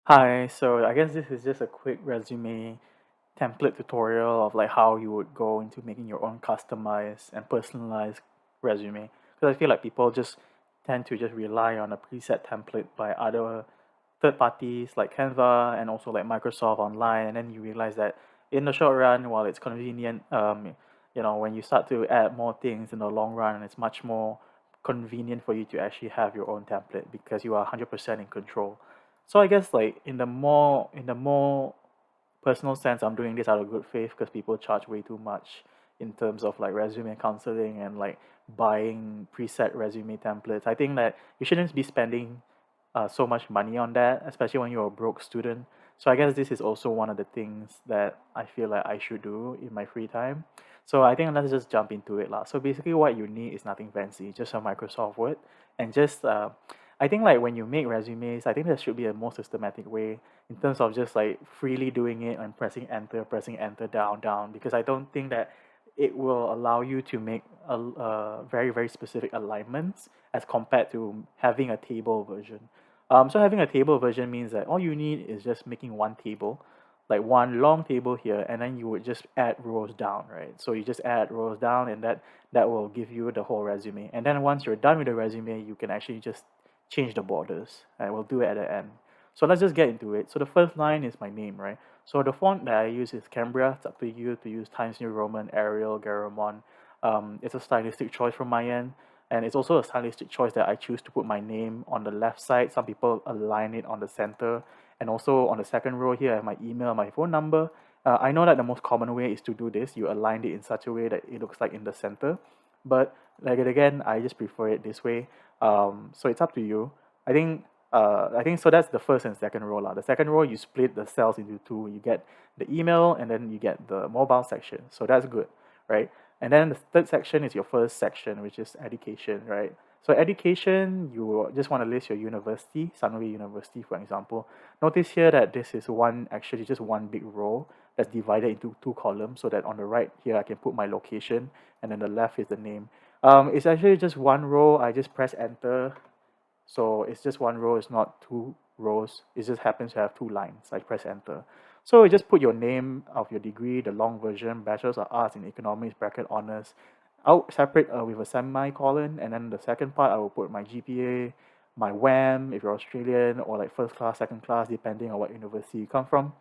Hi, so I guess this is just a quick resume template tutorial of like how you would go into making your own customized and personalized resume. Because I feel like people just tend to just rely on a preset template by other third parties like Canva and also like Microsoft Online, and then you realize that in the short run, while it's convenient, when you start to add more things in the long run, it's much more convenient for you to actually have your own template because you are 100% in control. So I guess like in the more personal sense, I'm doing this out of good faith because people charge way too much in terms of like resume counseling and like buying preset resume templates. I think that you shouldn't be spending so much money on that, especially when you're a broke student. So I guess this is also one of the things that I feel like I should do in my free time. So I think let's just jump into it lah. So basically, what you need is nothing fancy, just a Microsoft Word, and just I think like when you make resumes, I think there should be a more systematic way in terms of just like freely doing it and pressing enter down, down, because I don't think that it will allow you to make very, very specific alignments as compared to having a table version. So having a table version means that all you need is just making one table, like one long table here, and then you would just add rows down, right? So you just add rows down, and that will give you the whole resume. And then once you're done with the resume, you can actually just change the borders, and we'll do it at the end. So let's just get into it. So the first line is my name, right? So the font that I use is Cambria. It's up to you to use Times New Roman, Arial, Garamond. It's a stylistic choice from my end, and it's also a stylistic choice that I choose to put my name on the left side. Some people align it on the center, and also on the second row here I have my email, my phone number. I know that the most common way is to do this. You align it in such a way that it looks like in the center, but like it again, I just prefer it this way. So it's up to you. I think so. That's the first and second row lah. The second row you split the cells into two. You get the email and then you get the mobile section. So that's good, right? And then the third section is your first section, which is education, right? So education, you just want to list your university, Sunway University, for example. Notice here that this is actually just one big row that's divided into two columns, so that on the right here I can put my location, and then the left is the name. It's actually just one row. I just press enter, so it's just one row, it's not two rows. It just happens to have two lines. I press enter. So you just put your name of your degree, the long version, Bachelor's of Arts in Economics, bracket honors. I'll separate with a semicolon, and then the second part I will put my GPA, my WAM if you're Australian, or like first class, second class, depending on what university you come from.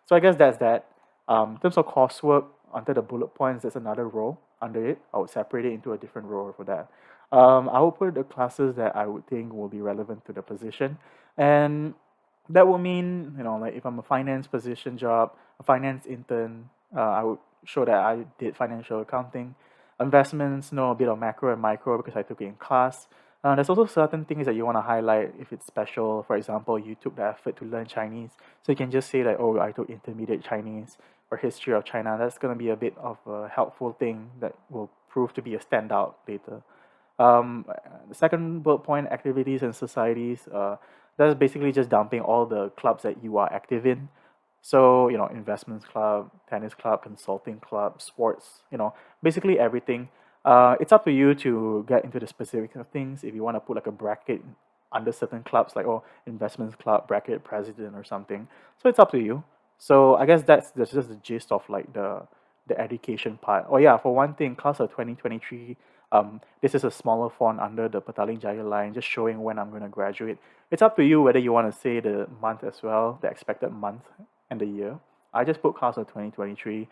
So I guess that's that. In terms of coursework, under the bullet points, there's another row under it. I would separate it into a different row for that. I will put the classes that I would think will be relevant to the position, and that would mean, like if I'm a finance position job, a finance intern, I would show that I did financial accounting, investments, know a bit of macro and micro because I took it in class. There's also certain things that you want to highlight if it's special. For example, you took the effort to learn Chinese, so you can just say that, oh, I took intermediate Chinese or history of China. That's going to be a bit of a helpful thing that will prove to be a standout later. The second bullet point, activities and societies. That's basically just dumping all the clubs that you are active in. So, investments club, tennis club, consulting club, sports, basically everything. It's up to you to get into the specifics of things. If you want to put like a bracket under certain clubs, like, oh, investments club, bracket president or something. So it's up to you. So I guess that's just the gist of like the education part. Oh yeah, for one thing, class of 2023, this is a smaller font under the Petaling Jaya line, just showing when I'm going to graduate. It's up to you whether you want to say the month as well, the expected month and the year. I just put class of 2023.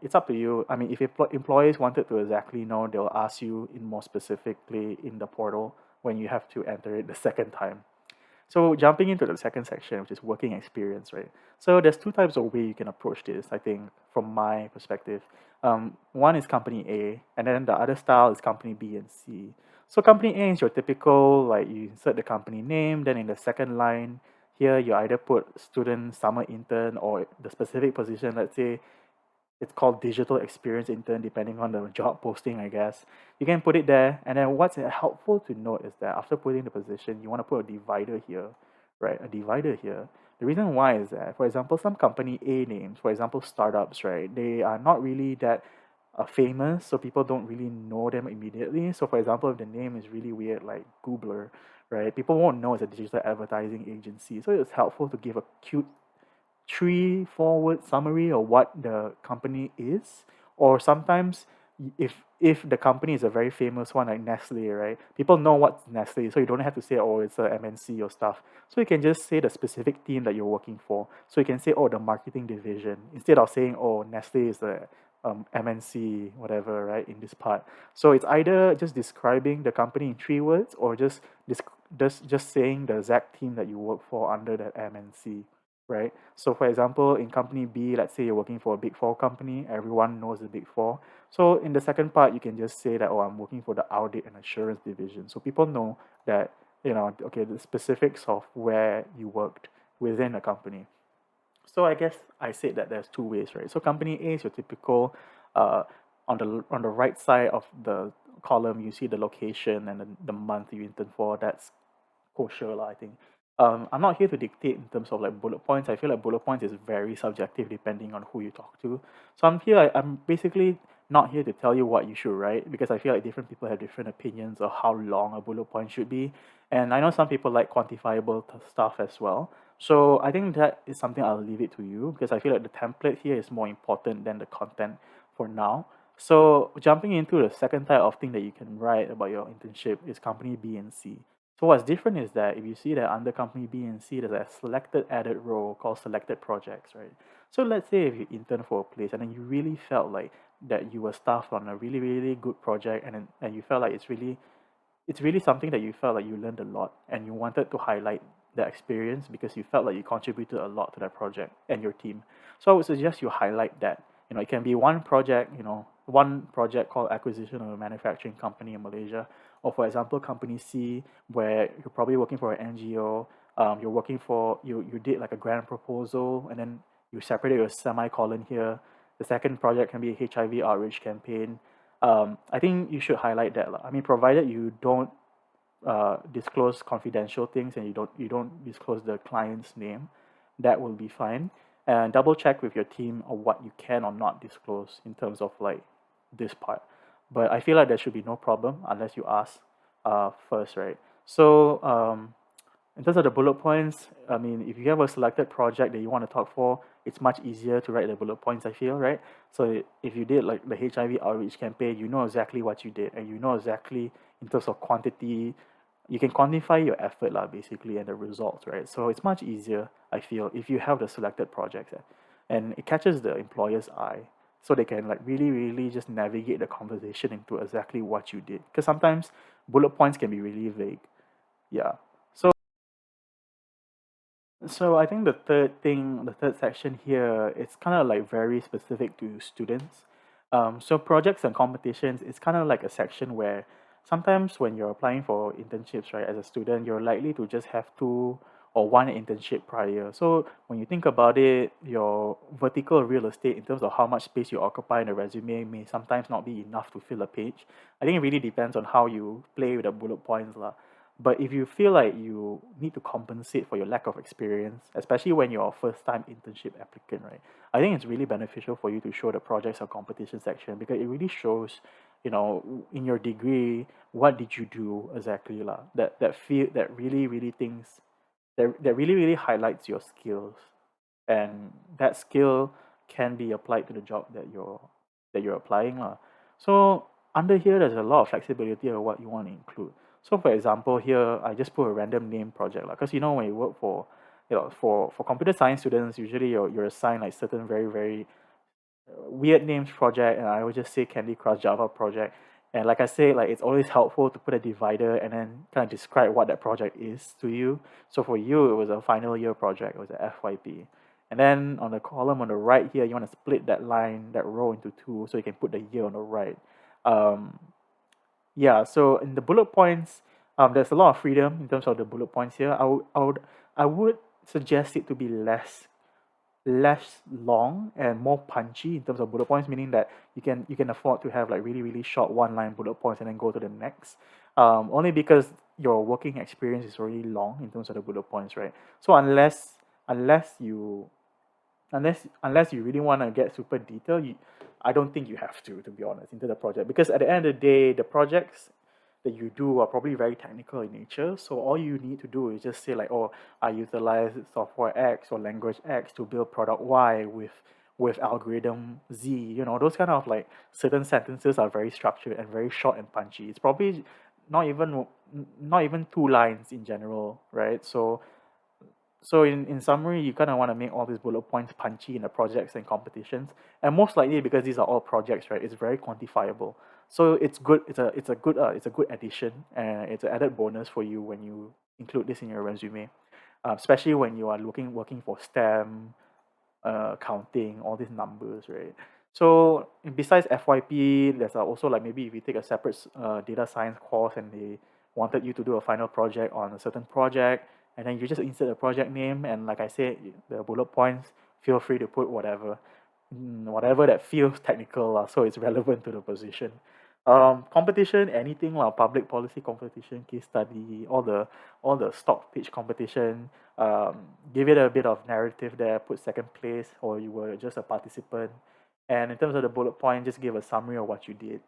It's up to you. I mean, if employees wanted to exactly know, they'll ask you in more specifically in the portal when you have to enter it the second time. So jumping into the second section, which is working experience, right? So there's two types of way you can approach this, I think, from my perspective. One is company A, and then the other style is company B and C. So company A is your typical, like you insert the company name, then in the second line, here you either put student, summer intern, or the specific position, let's say it's called digital experience intern, depending on the job posting, I guess. You can put it there. And then what's helpful to note is that after putting the position, you want to put a divider here, right? A divider here. The reason why is that, for example, some company A names, for example, startups, right? They are not really that famous, so people don't really know them immediately. So, for example, if the name is really weird, like Googler, right? People won't know it's a digital advertising agency. So it's helpful to give a cute 3 4 word summary of what the company is. Or sometimes if the company is a very famous one like Nestle, right? People know what's Nestle, so you don't have to say, oh, it's a MNC or stuff. So you can just say the specific team that you're working for. So you can say, oh, the marketing division, instead of saying, oh, Nestle is the MNC, whatever, right, in this part. So it's either just describing the company in 3 words, or just saying the exact team that you work for under that MNC, right? So for example, in company B, let's say you're working for a big four company, everyone knows the big four. So in the second part, you can just say that, oh, I'm working for the audit and assurance division. So people know that, okay, the specifics of where you worked within a company. So I guess I said that there's 2 ways, right? So company A is your typical, uh, on the right side of the column, you see the location and the month you intern for. That's kosher lah, I think. I'm not here to dictate in terms of like bullet points. I feel like bullet points is very subjective depending on who you talk to. So I'm basically not here to tell you what you should write, because I feel like different people have different opinions of how long a bullet point should be. And I know some people like quantifiable stuff as well. So I think that is something I'll leave it to you, because I feel like the template here is more important than the content for now. So jumping into the second type of thing that you can write about your internship is company B and C. So what's different is that if you see that under company B and C, there's a selected added row called selected projects, right? So let's say if you intern for a place and then you really felt like that you were staffed on a really, really good project, and you felt like it's really something that you felt like you learned a lot and you wanted to highlight that experience because you felt like you contributed a lot to that project and your team. So I would suggest you highlight that. It can be one project called acquisition of a manufacturing company in Malaysia, or for example, company C, where you're probably working for an NGO. You're working for you did like a grant proposal, and then you separated your semicolon here. The second project can be a HIV outreach campaign. I think you should highlight that lah. I mean, provided you don't disclose confidential things and you don't disclose the client's name, that will be fine. And double check with your team on what you can or not disclose in terms of like this part. But I feel like there should be no problem unless you ask first, right? So in terms of the bullet points, I mean, if you have a selected project that you want to talk for, it's much easier to write the bullet points, I feel, right? So if you did like the HIV outreach campaign, you know exactly what you did, and you know exactly in terms of quantity, you can quantify your effort lah, basically, and the results, right? So it's much easier, I feel, if you have the selected projects, and it catches the employer's eye, so they can like really, really just navigate the conversation into exactly what you did. Because sometimes bullet points can be really vague. Yeah. So I think the third section here, it's kind of like very specific to students. So projects and competitions, it's kind of like a section where sometimes when you're applying for internships, right, as a student, you're likely to just have 2 or 1 internship prior. So when you think about it, your vertical real estate in terms of how much space you occupy in a resume may sometimes not be enough to fill a page. I think it really depends on how you play with the bullet points lah. But if you feel like you need to compensate for your lack of experience, especially when you're a first time internship applicant, right? I think it's really beneficial for you to show the projects or competition section, because it really shows, in your degree, what did you do exactly lah. That feel that really, really things that really, really highlights your skills. And that skill can be applied to the job that you're applying lah. So under here, there's a lot of flexibility of what you want to include. So for example, here I just put a random name project lah, because when you work for for computer science students, usually you're assigned like certain very, very weird names project, and I would just say Candy Crush Java project. And like I say, like it's always helpful to put a divider and then kind of describe what that project is to you. So for you, it was a final year project. It was a FYP. And then on the column on the right here, you want to split that line, that row into 2, so you can put the year on the right. Um, yeah, so in the bullet points, there's a lot of freedom in terms of the bullet points here. I would suggest it to be less long and more punchy in terms of bullet points, meaning that you can afford to have like really, really short one line bullet points and then go to the next. Only because your working experience is already long in terms of the bullet points, right? So unless you unless you really want to get super detailed, I don't think you have to be honest, into the project, because at the end of the day, the projects that you do are probably very technical in nature. So all you need to do is just say like, oh, I utilize software X or language X to build product Y with algorithm Z. You know, those kind of like certain sentences are very structured and very short and punchy. It's probably not even not even 2 lines in general, right? So in summary, you kind of want to make all these bullet points punchy in the projects and competitions, and most likely because these are all projects, right? It's very quantifiable. So it's good. It's a good addition, and it's an added bonus for you when you include this in your resume, especially when you are working for STEM, counting all these numbers, right? So besides FYP, there's also like maybe if you take a separate data science course and they wanted you to do a final project on a certain project, and then you just insert a project name and like I said, the bullet points, feel free to put whatever, whatever that feels technical, so it's relevant to the position. Competition, anything like public policy competition, case study, all the stock pitch competition, give it a bit of narrative there, put second place, or you were just a participant. And in terms of the bullet point, just give a summary of what you did.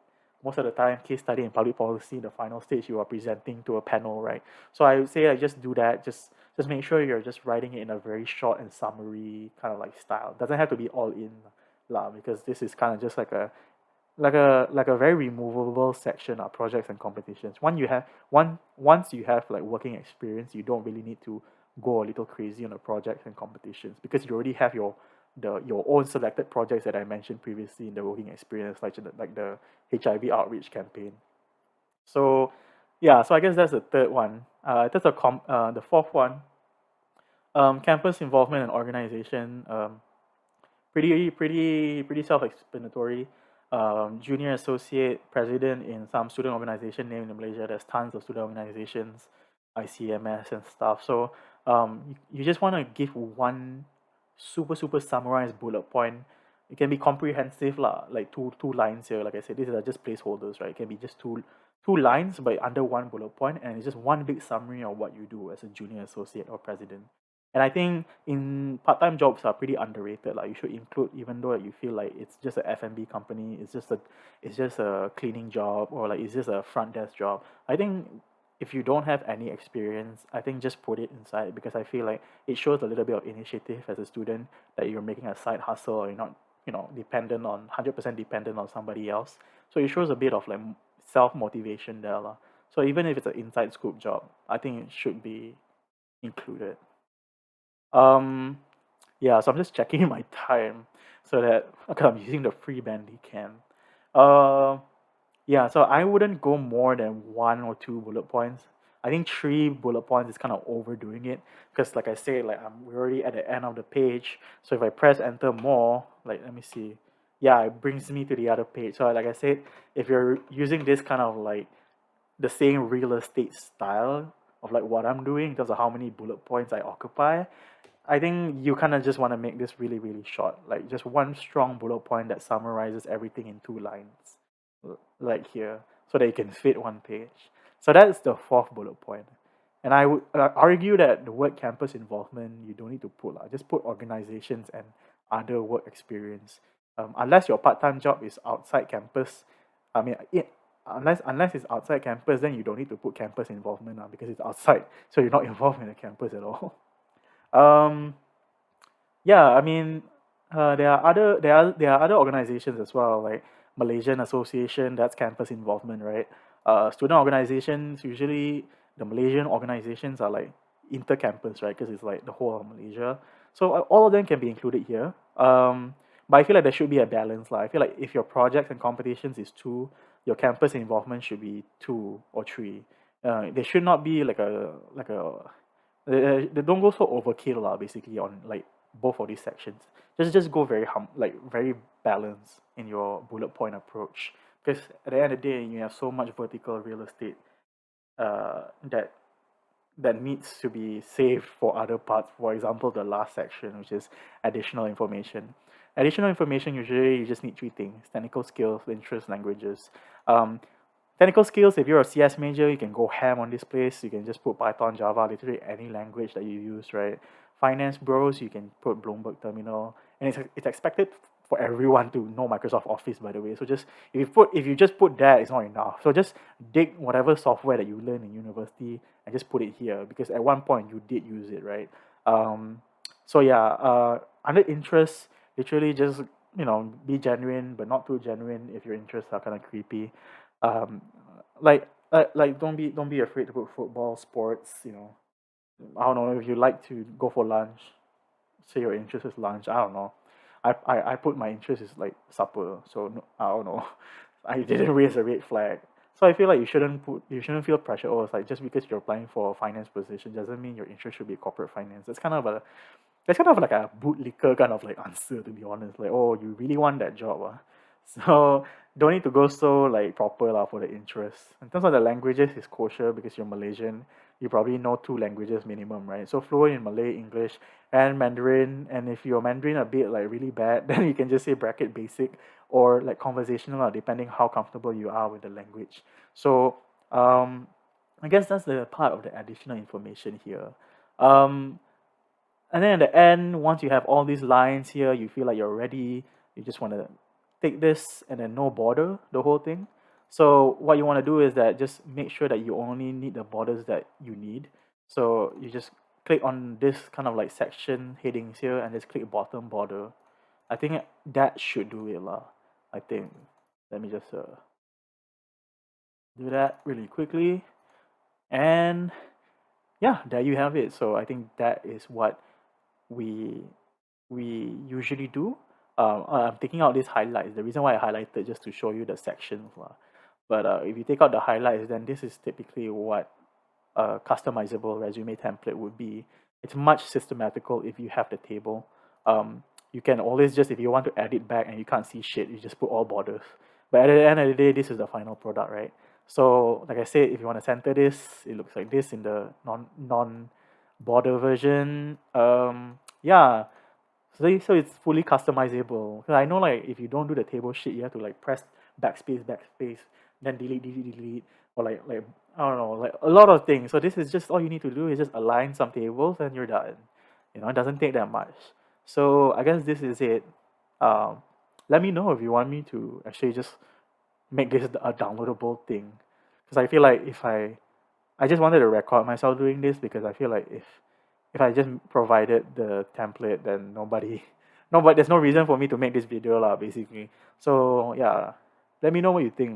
Most of the time, case study in public policy, the final stage, you are presenting to a panel, right? So I would say I just do that. Just make sure you're just writing it in a very short and summary kind of like style. Doesn't have to be all in lah, because this is kind of just like a very removable section of projects and competitions. Once you have like working experience, you don't really need to go a little crazy on the projects and competitions because you already have your own selected projects that I mentioned previously in the working experience, like the HIV outreach campaign. So yeah, so I guess that's the third one. The fourth one, campus involvement and organization. Pretty self-explanatory. Junior associate president in some student organization named in Malaysia. There's tons of student organizations, ICMS and stuff. So you just want to give one super summarized bullet point. It can be comprehensive lah, like two lines here. Like I said, these are just placeholders, right? It can be just two lines, but under one bullet point, and it's just one big summary of what you do as a junior associate or president. And I think in part-time jobs are pretty underrated. Like you should include, even though you feel like it's just a F&B company, it's just a cleaning job, or like it's just a front desk job. I think if you don't have any experience, I think just put it inside because I feel like it shows a little bit of initiative as a student that you're making a side hustle or you're not, dependent on 100% dependent on somebody else. So it shows a bit of like self motivation there, lah. So even if it's an inside scoop job, I think it should be included. Um, yeah, so I'm just checking my time so that okay, I'm using the free Bandicam. Uh, yeah, so I wouldn't go more than one or two bullet points. I think three bullet points is kind of overdoing it because, like I say, like we're already at the end of the page. So if I press enter more, like let me see, yeah, it brings me to the other page. So like I said, if you're using this kind of like the same real estate style of like what I'm doing in terms of how many bullet points I occupy, I think you kind of just want to make this really short, like just one strong bullet point that summarizes everything in 2 lines, like here, so that you can fit one page. So that's the fourth bullet point. And I would argue that the word campus involvement you don't need to put lah. Just put organizations and other work experience. Unless your part-time job is outside campus, I mean, unless it's outside campus, then you don't need to put campus involvement lah, because it's outside, so you're not involved in the campus at all. Um, yeah, I mean, there are other organizations as well, like Malaysian Association. That's campus involvement, right? Student organizations, usually the Malaysian organizations are like inter-campus, right? Because it's like the whole of Malaysia. So all of them can be included here. But I feel like there should be a balance. Like I feel like if your projects and competitions is two, your campus involvement should be 2 or 3. There should not be they don't go so overkill lah, basically on like both of these sections. Just go like very balanced in your bullet point approach. Because at the end of the day, you have so much vertical real estate that needs to be saved for other parts. For example, the last section, which is additional information. Additional information, usually you just need 3 things: technical skills, interest, languages. Technical skills, if you're a CS major, you can go ham on this place. You can just put Python, Java, literally any language that you use, right? Finance bros, you can put Bloomberg Terminal. And it's expected for everyone to know Microsoft Office, by the way. So just if you just put that, it's not enough. So just dig whatever software that you learn in university and just put it here, because at one point you did use it, right? So yeah, under interest, literally just, be genuine but not too genuine if your interests are kind of creepy. um like don't be afraid to put football, sports, I don't know, if you like to go for lunch, say your interest is lunch. I don't know. I put my interest is like supper. So no, I don't know. I didn't raise a red flag. So I feel like you shouldn't feel pressure. Oh, it's like just because you're applying for a finance position doesn't mean your interest should be corporate finance. That's kind of like a bootlicker kind of like answer, to be honest. Like, oh, you really want that job, ah? So don't need to go so like proper lah for the interest. In terms of the languages, is kosher because you're Malaysian. You probably know two languages minimum, right? So fluent in Malay, English, and Mandarin. And if your Mandarin a bit like really bad, then you can just say bracket basic or like conversational, lah, depending how comfortable you are with the language. So I guess that's the part of the additional information here. Um, and then at the end, once you have all these lines here, you feel like you're ready. You just want to take this and then no border the whole thing. So what you want to do is that just make sure that you only need the borders that you need. So you just click on this kind of like section headings here and just click bottom border. I think that should do it lah. I think. Let me just do that really quickly. And yeah, there you have it. So I think that is what we we usually do. I'm taking out these highlights. The reason why I highlighted just to show you the sections lah. But if you take out the highlights, then this is typically what a customizable resume template would be. It's much systematical if you have the table. You can always just, if you want to edit back and you can't see shit, you just put all borders. But at the end of the day, this is the final product, right? So like I said, if you want to center this, it looks like this in the non border version. Yeah, so it's fully customizable. 'Cause I know like if you don't do the table shit, you have to like press backspace, then delete, or like I don't know, like a lot of things. So this is just all you need to do is just align some tables and you're done. It doesn't take that much. So I guess this is it. Um, Let me know if you want me to actually just make this a downloadable thing, because I feel like I just wanted to record myself doing this, because I feel like if I just provided the template, then nobody, there's no reason for me to make this video lah, basically. So yeah, let me know what you think.